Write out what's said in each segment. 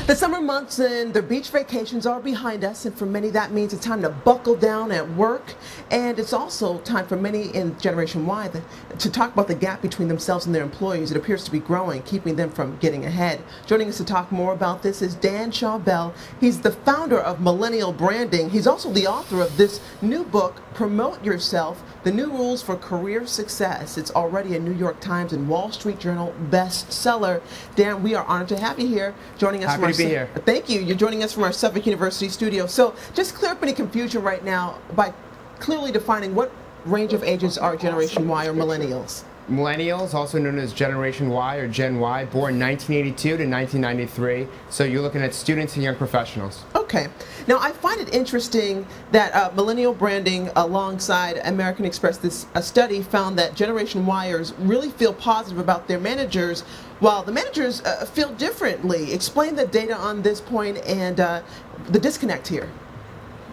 The summer months and their beach vacations are behind us, and for many that means it's time to buckle down at work. And it's also time for many in Generation Y to talk about the gap between themselves and their employees. It appears to be growing, keeping them from getting ahead. Joining us to talk more about this is Dan Schawbel. He's the founder of Millennial Branding. He's also the author of this new book, Promote Yourself, The New Rules for Career Success. It's already a New York Times and Wall Street Journal bestseller. Dan, we are honored to have you here, joining us. Happy to be here. Thank you. You're joining us from our Suffolk University studio. So just clear up any confusion right now by clearly defining what range of ages are Generation Y or millennials. Millennials, also known as Generation Y or Gen Y, born 1982 to 1993. So you're looking at students and young professionals. Okay. Now, I find it interesting that Millennial Branding, alongside American Express, this study found that Generation Yers really feel positive about their managers, while the managers feel differently. Explain the data on this point and the disconnect here.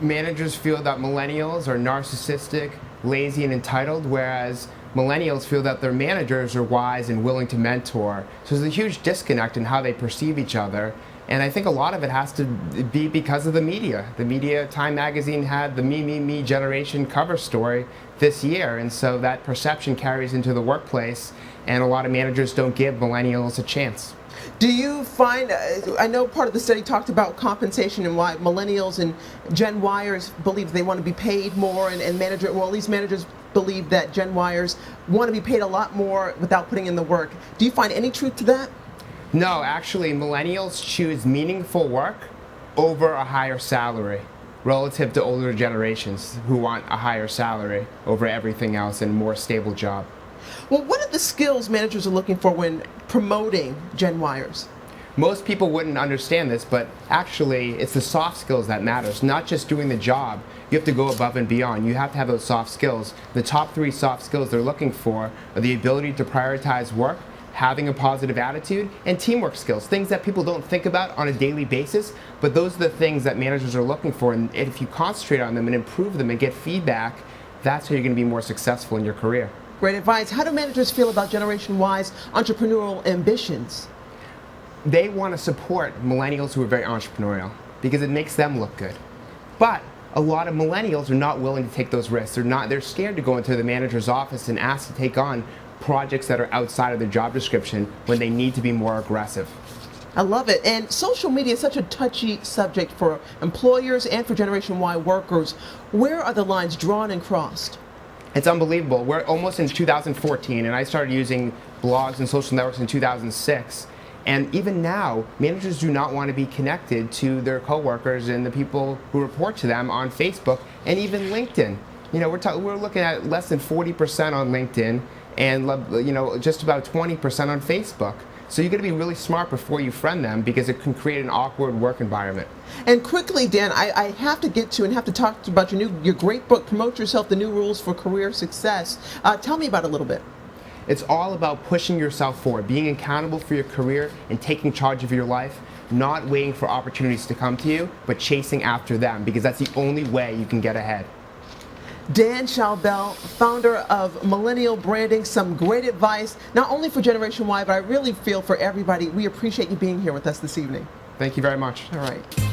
Managers feel that millennials are narcissistic, lazy, and entitled, whereas millennials feel that their managers are wise and willing to mentor. So there's a huge disconnect in how they perceive each other. And I think a lot of it has to be because of the media. The media, Time Magazine had the Me generation cover story this year. And so that perception carries into the workplace, and a lot of managers don't give millennials a chance. Do you find, I know part of the study talked about compensation and why millennials and Gen Yers believe they want to be paid more, and at least managers believe that Gen Yers want to be paid a lot more without putting in the work. Do you find any truth to that? No, actually, millennials choose meaningful work over a higher salary relative to older generations who want a higher salary over everything else and a more stable job. Well, what are the skills managers are looking for when promoting Gen Yers? Most people wouldn't understand this, but actually it's the soft skills that matters, not just doing the job. You have to go above and beyond. You have to have those soft skills. The top 3 soft skills they're looking for are the ability to prioritize work, having a positive attitude, and teamwork skills, things that people don't think about on a daily basis, but those are the things that managers are looking for, and if you concentrate on them and improve them and get feedback, that's how you're going to be more successful in your career. Great advice. How do managers feel about Generation Y's entrepreneurial ambitions? They want to support millennials who are very entrepreneurial because it makes them look good. But a lot of millennials are not willing to take those risks. They're scared to go into the manager's office and ask to take on projects that are outside of their job description when they need to be more aggressive. I love it. And social media is such a touchy subject for employers and for Generation Y workers. Where are the lines drawn and crossed? It's unbelievable. We're almost in 2014, and I started using blogs and social networks in 2006. And even now, managers do not want to be connected to their coworkers and the people who report to them on Facebook and even LinkedIn. You know, we're looking at less than 40% on LinkedIn and just about 20% on Facebook. So you've got to be really smart before you friend them because it can create an awkward work environment. And quickly, Dan, I have to get to and have to talk about your great book, Promote Yourself, The New Rules for Career Success. Tell me about it a little bit. It's all about pushing yourself forward, being accountable for your career and taking charge of your life, not waiting for opportunities to come to you, but chasing after them because that's the only way you can get ahead. Dan Schawbel, founder of Millennial Branding, some great advice, not only for Generation Y, but I really feel for everybody. We appreciate you being here with us this evening. Thank you very much. All right.